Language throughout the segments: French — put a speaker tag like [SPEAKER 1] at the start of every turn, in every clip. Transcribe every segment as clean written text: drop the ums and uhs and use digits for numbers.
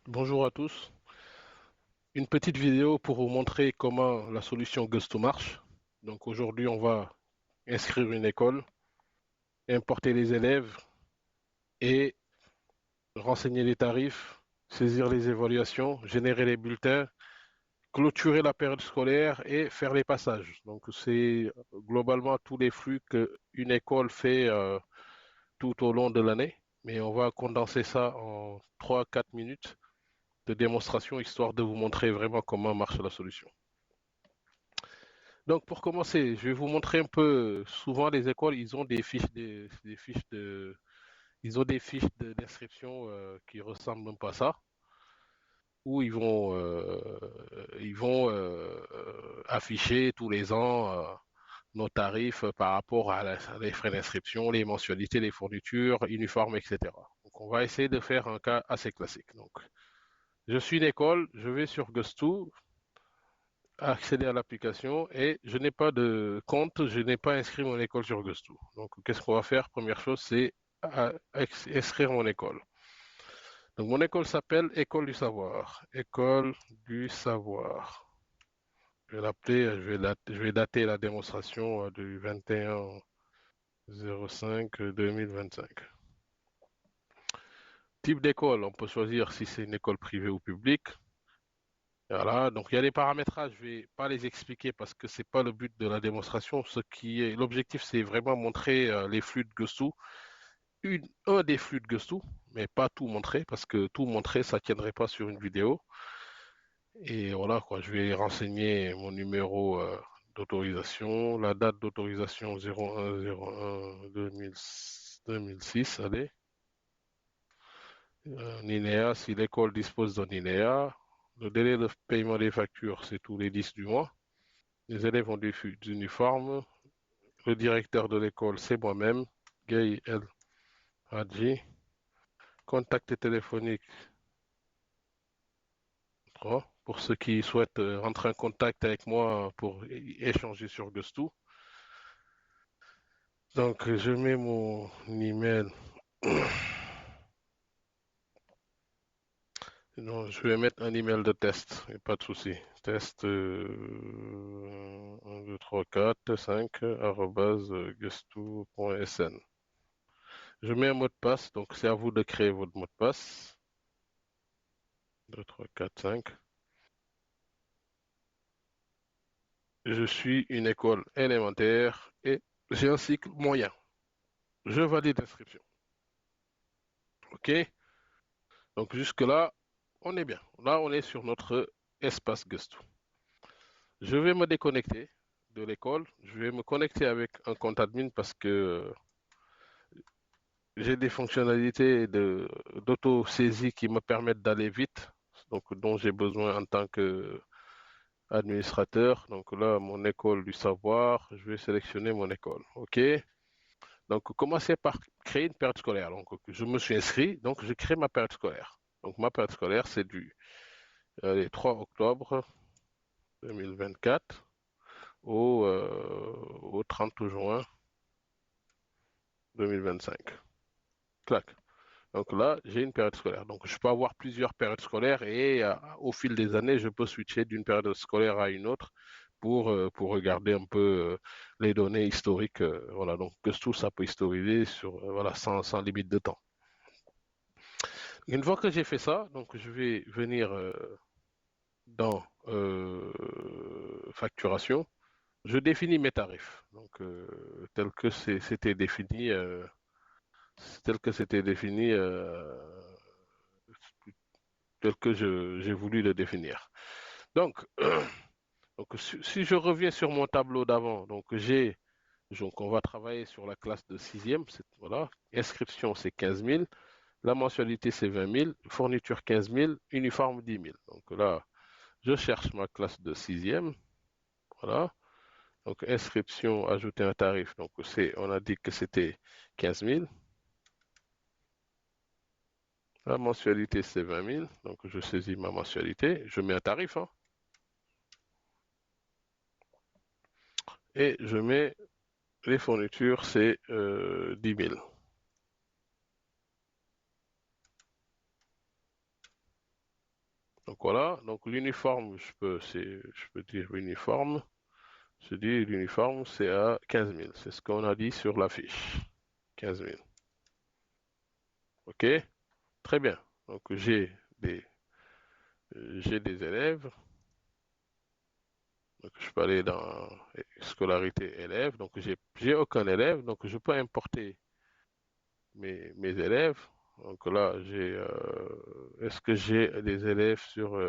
[SPEAKER 1] Bonjour à tous. Une petite vidéo pour vous montrer comment la solution Gusto marche. Donc aujourd'hui, on va inscrire une école, importer les élèves et renseigner les tarifs, saisir les évaluations, générer les bulletins, clôturer la période scolaire et faire les passages. Donc c'est globalement tous les flux qu'une école fait tout au long de l'année. Mais on va condenser ça en 3 4 minutes de démonstration histoire de vous montrer vraiment comment marche la solution. Donc, pour commencer, je vais vous montrer un peu. Souvent, les écoles, ils ont des fiches ils ont des fiches d'inscription qui ressemblent même pas à ça, où ils vont afficher tous les ans nos tarifs par rapport à les frais d'inscription, les mensualités, les fournitures, uniformes, etc. Donc, on va essayer de faire un cas assez classique. Donc, je suis une école, je vais sur Gusto, accéder à l'application et je n'ai pas de compte, je n'ai pas inscrit mon école sur Gusto. Donc, qu'est-ce qu'on va faire? Première chose, c'est inscrire mon école. Donc, mon école s'appelle École du Savoir. École du Savoir. Je vais l'appeler, je vais dater la démonstration du 21/05/2025. Type d'école, on peut choisir si c'est une école privée ou publique. Voilà, donc il y a des paramétrages, je vais pas les expliquer parce que c'est pas le but de la démonstration. L'objectif, c'est vraiment montrer les flux de Gusto, un des flux de Gusto, mais pas tout montrer parce que tout montrer, ça tiendrait pas sur une vidéo. Et voilà quoi, je vais renseigner mon numéro d'autorisation, la date d'autorisation 01/01/2006, allez. Un INEA, si l'école dispose d'un INEA, le délai de paiement des factures, c'est tous les 10 du mois. Les élèves ont des uniformes. Le directeur de l'école, c'est moi-même, Gay El Hadji. Contact téléphonique, oh, pour ceux qui souhaitent rentrer en contact avec moi pour échanger sur Gusto. Donc, je mets mon email. Non, je vais mettre un email de test, y a pas de souci. Test 1, 2, 3, 4, 5, arrobase gusto.sn. Je mets un mot de passe, donc c'est à vous de créer votre mot de passe. 2, 3, 4, 5. Je suis une école élémentaire et j'ai un cycle moyen. Je valide l'inscription. OK? Donc jusque-là, on est bien. Là, on est sur notre espace Gusto. Je vais me déconnecter de l'école. Je vais me connecter avec un compte admin parce que j'ai des fonctionnalités d'auto-saisie qui me permettent d'aller vite, donc dont j'ai besoin en tant qu'administrateur. Donc là, mon école du savoir, je vais sélectionner mon école. OK? Donc, commencer par créer une période scolaire. Donc, je me suis inscrit, donc je crée ma période scolaire. Donc, ma période scolaire, c'est du 3 octobre 2024 au 30 juin 2025. Clac. Donc là, j'ai une période scolaire. Donc, je peux avoir plusieurs périodes scolaires et au fil des années, je peux switcher d'une période scolaire à une autre pour regarder un peu les données historiques. Voilà, donc que tout ça peut historiser voilà, sans limite de temps. Une fois que j'ai fait ça, donc je vais venir dans facturation. Je définis mes tarifs, donc c'était défini, tel que c'était défini, tel que j'ai voulu le définir. Donc, si je reviens sur mon tableau d'avant, donc on va travailler sur la classe de sixième, voilà, inscription c'est 15 000, la mensualité c'est 20 000, fourniture 15 000, uniforme 10 000. Donc là, je cherche ma classe de sixième. Voilà. Donc, inscription, ajouter un tarif. Donc, on a dit que c'était 15 000. La mensualité, c'est 20 000. Donc, je saisis ma mensualité. Je mets un tarif, hein, et je mets les fournitures, c'est 10 000. Donc voilà, donc l'uniforme, je peux dire uniforme. Je dis l'uniforme, c'est à 15 000. C'est ce qu'on a dit sur la fiche. 15 000. OK? Très bien. Donc des, j'ai des élèves. Donc je peux aller dans scolarité élèves. Donc j'ai aucun élève. Donc je peux importer mes élèves. Donc là, est-ce que j'ai des élèves sur,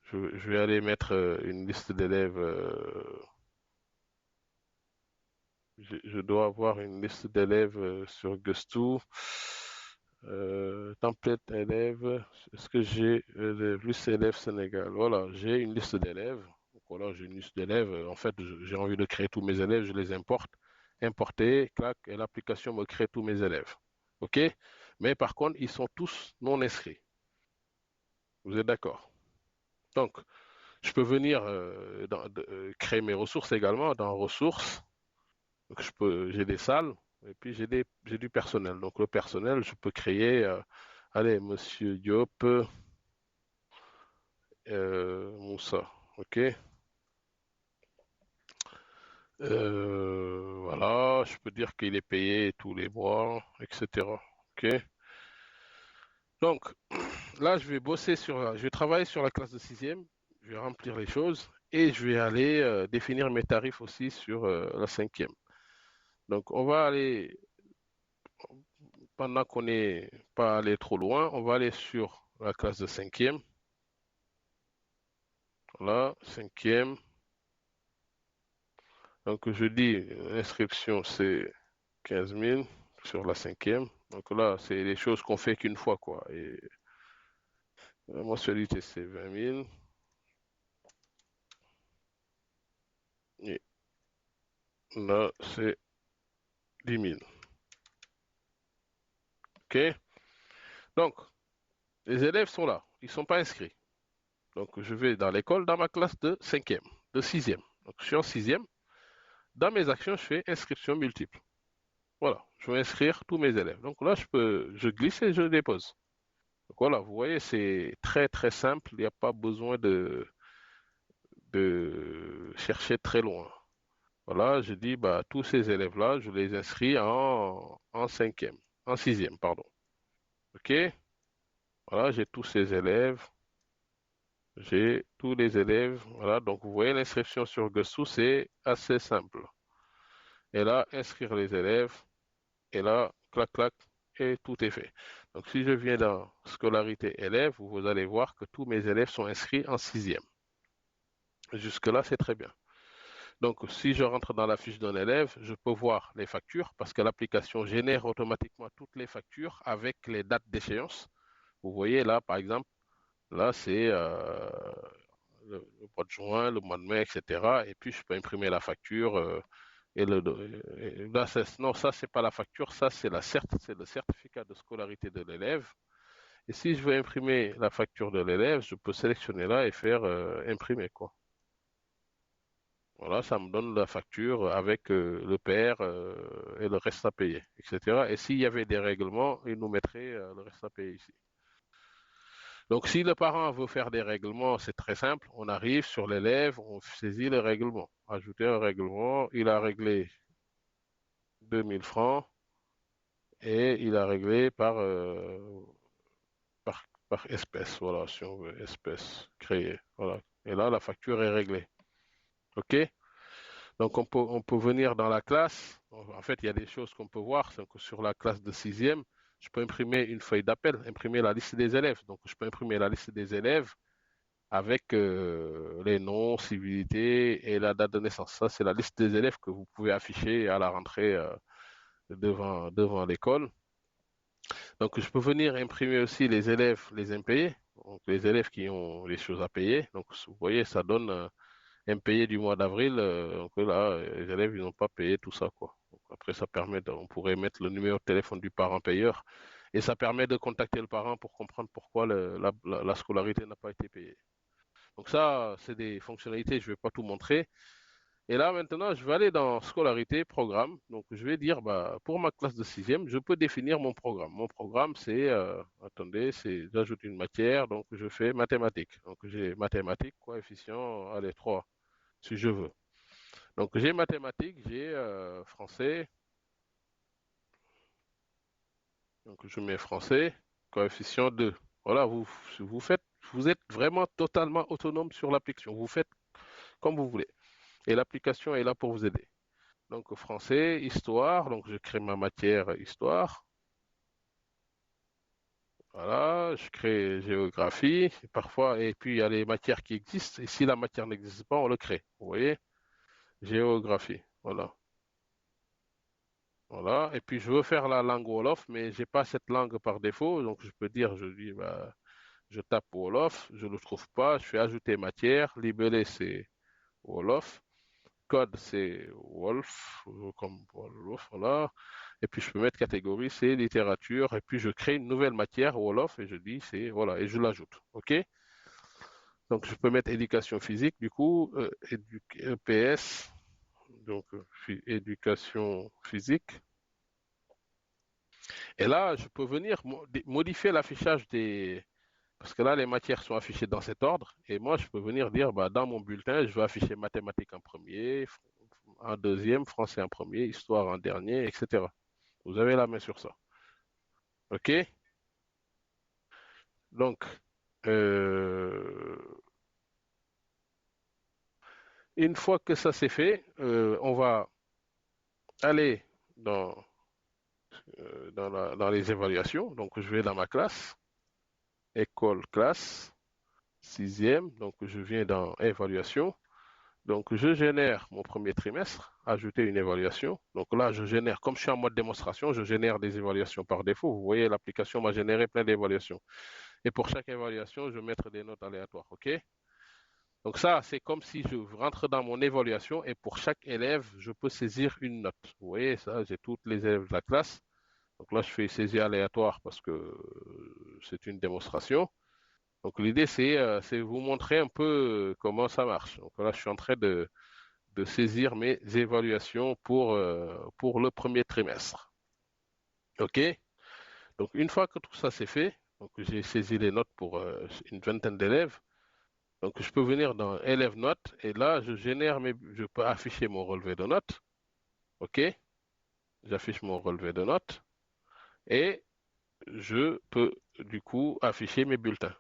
[SPEAKER 1] je vais aller mettre une liste d'élèves. Je dois avoir une liste d'élèves sur Gusto. Template élèves. Est-ce que j'ai liste élèves Sénégal? Voilà, j'ai une liste d'élèves. Donc voilà, j'ai une liste d'élèves. En fait, j'ai envie de créer tous mes élèves, je les importe. Importer, clac, et l'application me crée tous mes élèves. OK? Mais par contre, ils sont tous non inscrits. Vous êtes d'accord? Donc, je peux venir créer mes ressources également dans ressources. Donc j'ai des salles et puis j'ai du personnel. Donc le personnel, je peux créer, allez, Monsieur Diop, Moussa, ok. Voilà, je peux dire qu'il est payé tous les mois, etc. Ok. Donc là, je vais travailler sur la classe de sixième. Je vais remplir les choses et je vais aller définir mes tarifs aussi sur la cinquième. Donc on va aller pendant qu'on n'est pas allé trop loin, on va aller sur la classe de cinquième. Voilà, cinquième. Donc je dis l'inscription c'est 15 000 sur la cinquième. Donc là, c'est les choses qu'on fait qu'une fois, quoi. Et la mensualité c'est 20 000. Et là, c'est 10 000. OK? Donc, les élèves sont là. Ils ne sont pas inscrits. Donc, je vais dans l'école, dans ma classe de cinquième, de sixième. Donc, je suis en sixième. Dans mes actions, je fais inscription multiple. Voilà, je vais inscrire tous mes élèves. Donc là, je glisse et je dépose. Donc voilà, vous voyez, c'est très très simple. Il n'y a pas besoin de chercher très loin. Voilà, je dis, bah, tous ces élèves-là, je les inscris en cinquième, en sixième, pardon. OK? Voilà, j'ai tous ces élèves. J'ai tous les élèves. Voilà, donc vous voyez, l'inscription sur Guessou, c'est assez simple. Et là, inscrire les élèves. Et là, clac, clac, et tout est fait. Donc, si je viens dans scolarité élèves, vous allez voir que tous mes élèves sont inscrits en sixième. Jusque-là, c'est très bien. Donc, si je rentre dans la fiche d'un élève, je peux voir les factures parce que l'application génère automatiquement toutes les factures avec les dates d'échéance. Vous voyez là, par exemple, là, c'est le mois de juin, le mois de mai, etc. Et puis, je peux imprimer la facture. Là, non, ça, c'est pas la facture, ça, c'est le certificat de scolarité de l'élève. Et si je veux imprimer la facture de l'élève, je peux sélectionner là et faire imprimer, quoi. Voilà, ça me donne la facture avec le père et le reste à payer, etc. Et s'il y avait des règlements, il nous mettrait le reste à payer ici. Donc, si le parent veut faire des règlements, c'est très simple. On arrive sur l'élève, on saisit le règlement. Ajouter un règlement, il a réglé 2000 francs et il a réglé par espèce. Voilà, si on veut, espèce créée. Voilà. Et là, la facture est réglée. OK? Donc, on peut venir dans la classe. En fait, il y a des choses qu'on peut voir. C'est que sur la classe de sixième, je peux imprimer une feuille d'appel, imprimer la liste des élèves. Donc, je peux imprimer la liste des élèves avec les noms, civilité et la date de naissance. Ça, c'est la liste des élèves que vous pouvez afficher à la rentrée devant l'école. Donc, je peux venir imprimer aussi les élèves, les impayés. Donc, les élèves qui ont les choses à payer. Donc, vous voyez, ça donne impayé du mois d'avril. Donc là, les élèves, ils n'ont pas payé tout ça, quoi. Donc, après, on pourrait mettre le numéro de téléphone du parent payeur et ça permet de contacter le parent pour comprendre pourquoi la scolarité n'a pas été payée. Donc ça, c'est des fonctionnalités, je ne vais pas tout montrer. Et là, maintenant, je vais aller dans scolarité, programme. Donc, je vais dire, bah, pour ma classe de sixième, je peux définir mon programme. Mon programme, c'est, attendez, c'est, j'ajoute une matière, donc je fais mathématiques. Donc, j'ai mathématiques, coefficient, allez, 3, si je veux. Donc, j'ai mathématiques, j'ai français, donc je mets français, coefficient 2. Voilà, vous faites, vous êtes vraiment totalement autonome sur l'application. Vous faites comme vous voulez. Et l'application est là pour vous aider. Donc français, histoire, donc je crée ma matière histoire. Voilà, je crée géographie, et parfois, et puis il y a les matières qui existent, et si la matière n'existe pas, on le crée. Vous voyez? Géographie, voilà. Voilà, et puis je veux faire la langue Wolof, mais j'ai pas cette langue par défaut, donc je peux dire, je dis, bah, je tape Wolof, je ne le trouve pas, je fais ajouter matière, libellé c'est Wolof, code c'est Wolf, comme Wolof, voilà. Et puis je peux mettre catégorie, c'est littérature, et puis je crée une nouvelle matière Wolof et je dis c'est voilà et je l'ajoute, ok? Donc je peux mettre éducation physique, du coup PS, donc éducation physique. Et là je peux venir modifier l'affichage des parce que là les matières sont affichées dans cet ordre et moi je peux venir dire bah, dans mon bulletin je veux afficher mathématiques en premier, en deuxième, français en premier, histoire en dernier, etc. Vous avez la main sur ça, ok? Donc, euh, une fois que ça c'est fait, on va aller dans, dans les évaluations. Donc, je vais dans ma classe, école, classe, sixième. Donc, je viens dans évaluation. Donc, je génère mon premier trimestre, ajouter une évaluation. Donc là, je génère, comme je suis en mode démonstration, je génère des évaluations par défaut. Vous voyez, l'application m'a généré plein d'évaluations. Et pour chaque évaluation, je vais mettre des notes aléatoires. OK? Donc ça, c'est comme si je rentre dans mon évaluation et pour chaque élève, je peux saisir une note. Vous voyez, ça, j'ai toutes les élèves de la classe. Donc là, je fais saisie aléatoire parce que c'est une démonstration. Donc l'idée, c'est vous montrer un peu comment ça marche. Donc là, je suis en train de saisir mes évaluations pour le premier trimestre. OK? Donc une fois que tout ça c'est fait, donc j'ai saisi les notes pour une vingtaine d'élèves. Donc, je peux venir dans élève notes et là, je peux afficher mon relevé de notes. OK? J'affiche mon relevé de notes et je peux du coup afficher mes bulletins.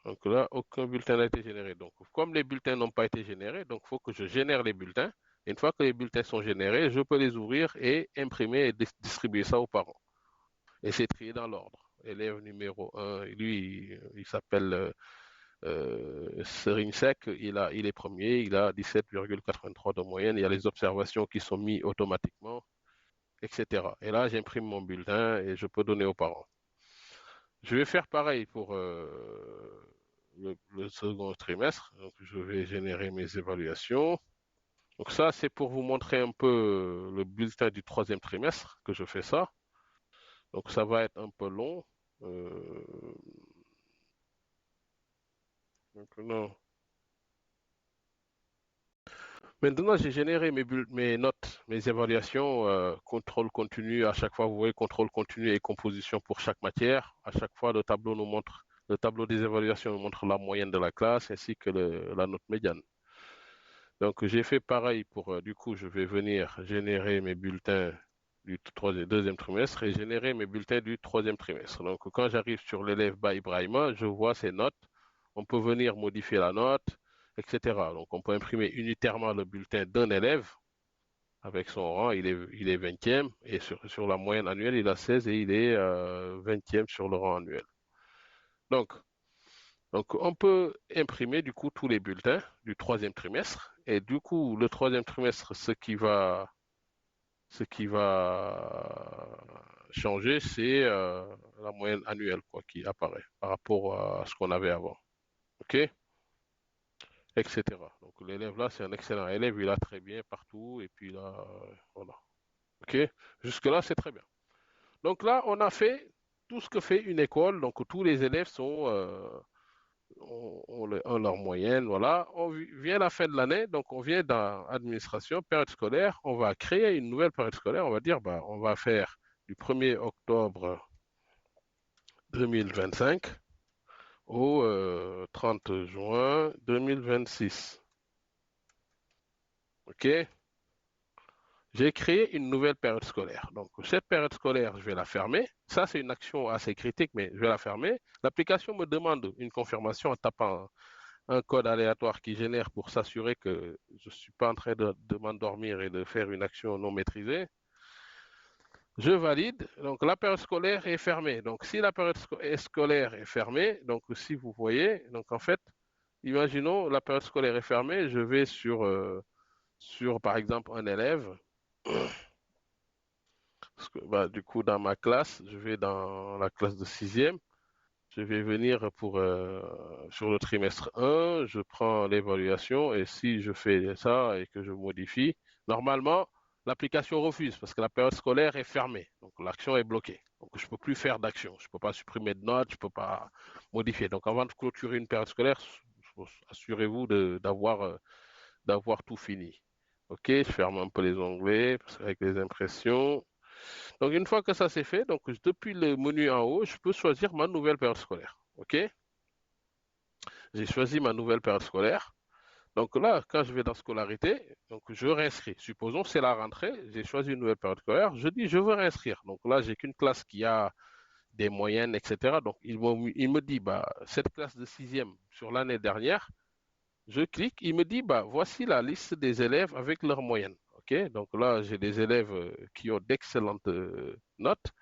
[SPEAKER 1] Donc là, aucun bulletin n'a été généré. Donc, comme les bulletins n'ont pas été générés, donc il faut que je génère les bulletins. Et une fois que les bulletins sont générés, je peux les ouvrir et imprimer et distribuer ça aux parents. Et c'est trié dans l'ordre. Élève numéro un, lui, il s'appelle Serine Sec, il est premier, il a 17,83 de moyenne. Il y a les observations qui sont mises automatiquement, etc. Et là, j'imprime mon bulletin et je peux donner aux parents. Je vais faire pareil pour le second trimestre. Donc, je vais générer mes évaluations. Donc ça, c'est pour vous montrer un peu le bulletin du troisième trimestre que je fais ça. Donc ça va être un peu long. Euh, donc, non. Maintenant, j'ai généré mes notes, mes évaluations, contrôle continu. À chaque fois, vous voyez contrôle continu et composition pour chaque matière. À chaque fois, le tableau des évaluations nous montre la moyenne de la classe ainsi que la note médiane. Donc, j'ai fait pareil pour, du coup, je vais venir générer mes bulletins du deuxième trimestre et générer mes bulletins du troisième trimestre. Donc, quand j'arrive sur l'élève by Ibrahima, je vois ses notes. On peut venir modifier la note, etc. Donc, on peut imprimer unitairement le bulletin d'un élève avec son rang. Il est 20e et sur la moyenne annuelle, il a 16 et il est 20e sur le rang annuel. Donc, donc, on peut imprimer du coup tous les bulletins du troisième trimestre. Et du coup, le troisième trimestre, ce qui va changer, c'est la moyenne annuelle quoi, qui apparaît par rapport à ce qu'on avait avant. OK? Etc. Donc, l'élève là, c'est un excellent élève. Il a très bien partout. Et puis là, voilà. OK? Jusque-là, c'est très bien. Donc là, on a fait tout ce que fait une école. Donc, tous les élèves ont leur moyenne, voilà. Vient la fin de l'année, donc on vient dans administration, période scolaire, on va créer une nouvelle période scolaire, on va dire, bah, on va faire du 1er octobre 2025 au 30 juin 2026. OK? J'ai créé une nouvelle période scolaire. Donc, cette période scolaire, je vais la fermer. Ça, c'est une action assez critique, mais je vais la fermer. L'application me demande une confirmation en tapant un code aléatoire qui génère pour s'assurer que je ne suis pas en train de m'endormir et de faire une action non maîtrisée. Je valide. Donc, la période scolaire est fermée. Donc, si la période scolaire est fermée, donc si vous voyez, donc en fait, imaginons la période scolaire est fermée, je vais sur par exemple un élève. Parce que, bah, du coup, dans ma classe, je vais dans la classe de sixième. Je vais venir sur le trimestre 1, je prends l'évaluation et si je fais ça et que je modifie, normalement, l'application refuse parce que la période scolaire est fermée. Donc, l'action est bloquée. Donc, je ne peux plus faire d'action. Je ne peux pas supprimer de notes, je ne peux pas modifier. Donc, avant de clôturer une période scolaire, assurez-vous d'avoir tout fini. OK, je ferme un peu les onglets parce qu'avec les impressions. Donc, une fois que ça c'est fait, donc depuis le menu en haut, je peux choisir ma nouvelle période scolaire. OK? J'ai choisi ma nouvelle période scolaire. Donc là, quand je vais dans scolarité, donc je réinscris. Supposons c'est la rentrée, j'ai choisi une nouvelle période scolaire, je dis je veux réinscrire. Donc là, j'ai qu'une classe qui a des moyennes, etc. Donc il me dit, bah, cette classe de sixième sur l'année dernière, je clique, il me dit, bah, voici la liste des élèves avec leurs moyennes. OK? Donc là, j'ai des élèves qui ont d'excellentes notes.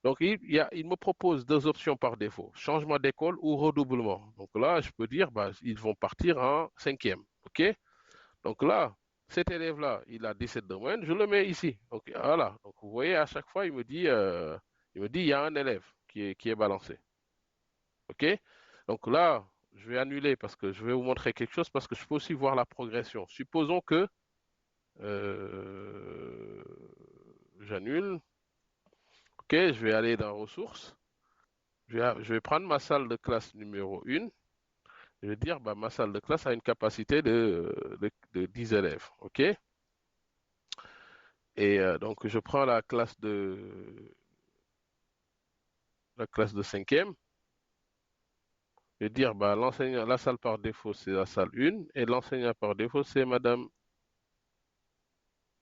[SPEAKER 1] Donc, il me propose deux options par défaut, changement d'école ou redoublement. Donc là, je peux dire, bah, ils vont partir en cinquième. OK? Donc là, cet élève-là, il a 17 de moyenne, je le mets ici. Donc voilà. Donc vous voyez, à chaque fois, il y a un élève qui est balancé. OK? Donc là, je vais annuler parce que je vais vous montrer quelque chose parce que je peux aussi voir la progression. Supposons que euh, j'annule. OK, je vais aller dans ressources. Je vais prendre ma salle de classe numéro 1. Je vais dire, bah, ma salle de classe a une capacité de 10 élèves. OK? Et donc, je prends la classe de cinquième. Je vais dire, bah, l'enseignant, la salle par défaut, c'est la salle 1. Et l'enseignant par défaut, c'est Madame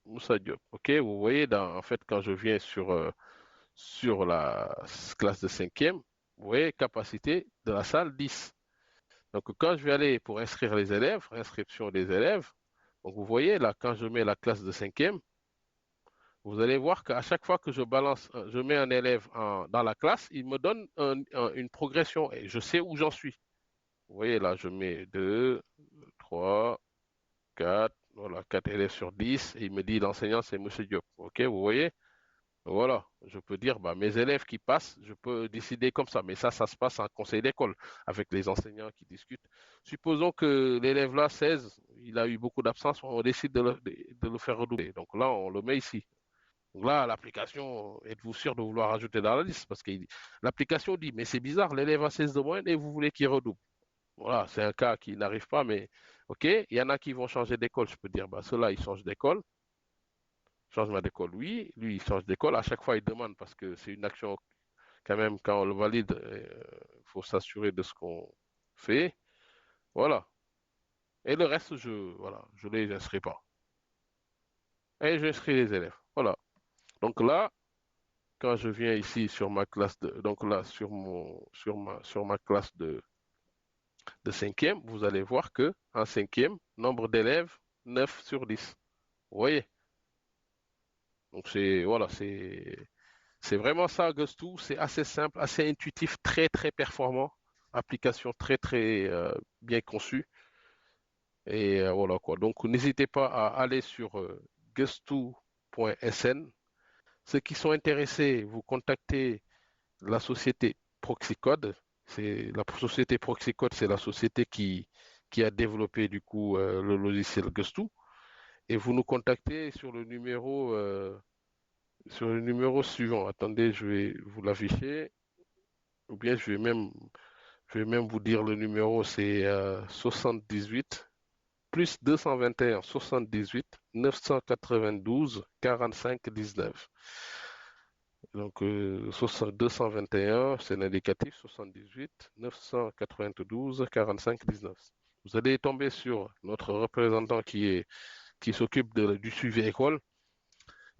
[SPEAKER 1] Moussa Diop. OK? Vous voyez, en fait, quand je viens sur la classe de cinquième, vous voyez, capacité de la salle 10. Donc, quand je vais aller pour inscrire les élèves, inscription des élèves, donc vous voyez là, quand je mets la classe de cinquième, vous allez voir qu'à chaque fois que je mets un élève dans la classe, il me donne une progression et je sais où j'en suis. Vous voyez là, je mets 2, 3, 4, voilà, 4 élèves sur 10 et il me dit l'enseignant c'est Monsieur Diop. OK, vous voyez? Voilà, je peux dire, bah, mes élèves qui passent, je peux décider comme ça. Mais ça se passe en conseil d'école avec les enseignants qui discutent. Supposons que l'élève là, 16, il a eu beaucoup d'absence, on décide de le faire redoubler. Donc là, on le met ici. Donc là, l'application, êtes-vous sûr de vouloir ajouter dans la liste? Parce que l'application dit, mais c'est bizarre, l'élève a 16 de moyenne et vous voulez qu'il redouble. Voilà, c'est un cas qui n'arrive pas, mais OK, il y en a qui vont changer d'école. Je peux dire, bah, ceux-là, ils changent d'école. Changement d'école, oui. Lui, il change d'école. À chaque fois, il demande parce que c'est une action, quand même, quand on le valide, il faut s'assurer de ce qu'on fait. Voilà. Et le reste, voilà, je les inscris pas. Et j'inscris les élèves. Voilà. Donc là, quand je viens ici sur ma classe donc là, sur ma classe de cinquième, vous allez voir que en cinquième, nombre d'élèves, 9 sur 10. Vous voyez? Donc voilà, c'est vraiment ça, Gustou. C'est assez simple, assez intuitif, très, très performant. Application très, très bien conçue. Et voilà quoi. Donc, n'hésitez pas à aller sur guestou.sn. Ceux qui sont intéressés, vous contactez la société Proxicode. La société Proxicode, c'est la société qui a développé du coup le logiciel Guestou. Et vous nous contactez sur le numéro suivant. Attendez, je vais vous l'afficher. Ou bien je vais même Je vais même vous dire le numéro, c'est 78 plus 221 78 992 45 19. Donc 221, c'est l'indicatif, 78 992 45 19. Vous allez tomber sur notre représentant qui s'occupe du suivi école.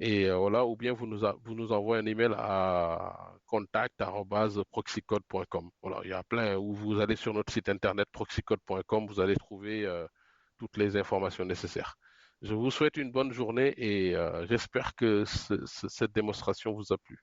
[SPEAKER 1] Et voilà, ou bien vous nous envoyez un email à contact@proxycode.com. Voilà, il y a plein, ou vous allez sur notre site internet proxycode.com, vous allez trouver toutes les informations nécessaires. Je vous souhaite une bonne journée et j'espère que cette démonstration vous a plu.